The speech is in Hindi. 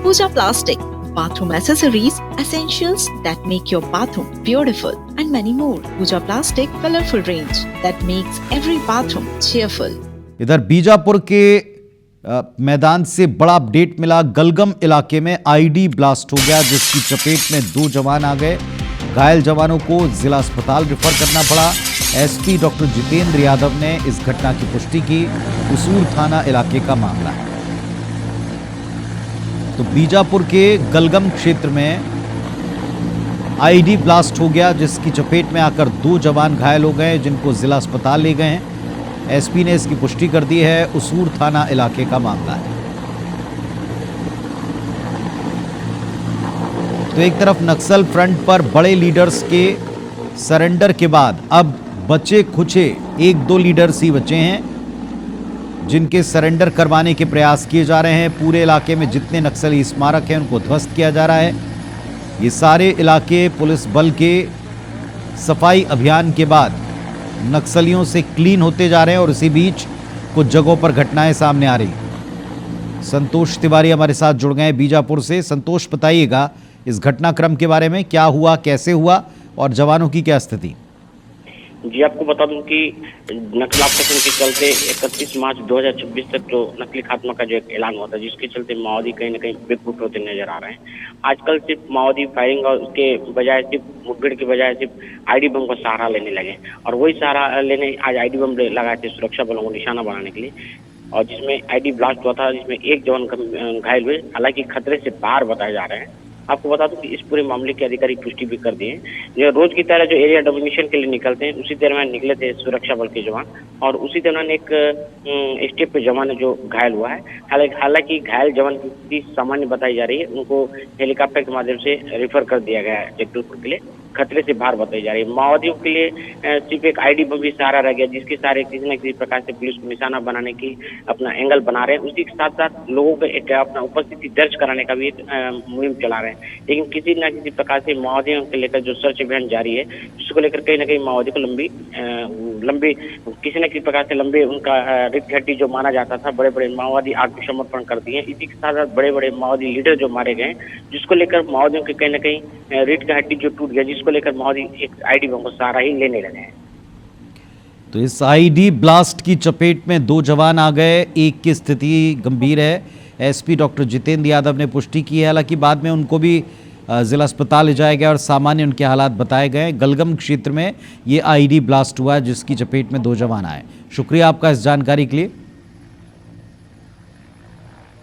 Pooja Plastic, bathroom accessories, essentials that make your bathroom beautiful, and many more. Pooja Plastic, colorful range that makes every bathroom cheerful. इधर बीजापुर के मैदान से बड़ा अपडेट मिला। गलगम इलाके में आईडी ब्लास्ट हो गया, जिसकी चपेट में 2 जवान आ गए। घायल जवानों को जिला अस्पताल रेफर करना पड़ा। एसपी डॉक्टर जितेंद्र यादव ने इस घटना की पुष्टि की। उसूर थाना इलाके का मामला है। तो बीजापुर के गलगम क्षेत्र में आईडी ब्लास्ट हो गया, जिसकी चपेट में आकर 2 जवान घायल हो गए, जिनको जिला अस्पताल ले गए हैं। एसपी ने इसकी पुष्टि कर दी है। उसूर थाना इलाके का मामला है। तो एक तरफ नक्सल फ्रंट पर बड़े लीडर्स के सरेंडर के बाद अब बचे खुचे 1-2 लीडर्स ही बचे हैं, जिनके सरेंडर करवाने के प्रयास किए जा रहे हैं। पूरे इलाके में जितने नक्सली स्मारक हैं उनको ध्वस्त किया जा रहा है। ये सारे इलाके पुलिस बल के सफाई अभियान के बाद नक्सलियों से क्लीन होते जा रहे हैं और इसी बीच कुछ जगहों पर घटनाएं सामने आ रही। संतोष तिवारी हमारे साथ जुड़ गए बीजापुर से। संतोष, बताइएगा इस घटनाक्रम के बारे में, क्या हुआ, कैसे हुआ और जवानों की क्या स्थिति? जी, आपको बता दूं कि नक्सल ऑपरेशन के चलते 31 मार्च 2026 तक जो नकली खात्मा का जो एक ऐलान हुआ था, जिसके चलते माओवादी कहीं न कहीं बेखुद होते नजर आ रहे हैं। आजकल सिर्फ माओवादी फायरिंग और उसके बजाय सिर्फ मुठभेड़ के बजाय सिर्फ आईडी बम का सहारा लेने लगे और वही सहारा लेने आज आईडी बम लगाए थे सुरक्षा बलों को निशाना बनाने के लिए, और जिसमें आईडी ब्लास्ट हुआ था, जिसमें एक जवान घायल हुए, हालांकि खतरे से बाहर बताए जा रहे हैं। आपको बता दूं कि इस पूरे मामले की आधिकारिक पुष्टि भी कर दी है। जो रोज की तरह जो एरिया डोमिनेशन के लिए निकलते हैं, उसी दरमियान निकले थे सुरक्षा बल के जवान, और उसी दौरान एक स्टेप पे जवान जो घायल हुआ है। हालांकि घायल जवान की स्थिति सामान्य बताई जा रही है। उनको हेलीकॉप्टर के माध्यम से रेफर कर दिया गया है जगदलपुर के लिए। खतरे से बाहर बताई जा रही है। माओवादियों के लिए सिर्फ एक आईडी बम भी सहारा रह गया, जिसके सहारे किसी न किसी प्रकार से पुलिस को निशाना बनाने की अपना एंगल बना रहे हैं। उसी के साथ साथ लोगों को एक अपना उपस्थिति दर्ज कराने का भी एक मुहिम चला रहे हैं। लेकिन किसी न किसी प्रकार से माओवादियों को लेकर जो सर्च अभियान जारी है, जिसको लेकर कहीं ना कहीं माओवादी को लंबी किसी न किसी प्रकार से लंबे उनका रिक्त हड्डी जो माना जाता था, बड़े बड़े माओवादी आत्मसमर्पण कर दिए। इसी के साथ साथ बड़े बड़े माओवादी लीडर जो मारे गए, जिसको लेकर माओवादियों के कहीं ना कहीं रिक्त हड्डी जो टूट गया, जिसको लेकर माओवादी एक आईडी बम को सहारा ही लेने लगे हैं। तो इस आईडी ब्लास्ट की चपेट में 2 जवान आ गए, एक की स्थिति गंभीर है। एसपी डॉक्टर जितेंद्र यादव ने पुष्टि की है। हालांकि बाद में उनको भी जिला अस्पताल ले जाया गया और सामान्य उनके हालात बताए गए। गलगम क्षेत्र में ये आईडी ब्लास्ट हुआ, जिसकी चपेट में 2 जवान आए। शुक्रिया आपका इस जानकारी के लिए।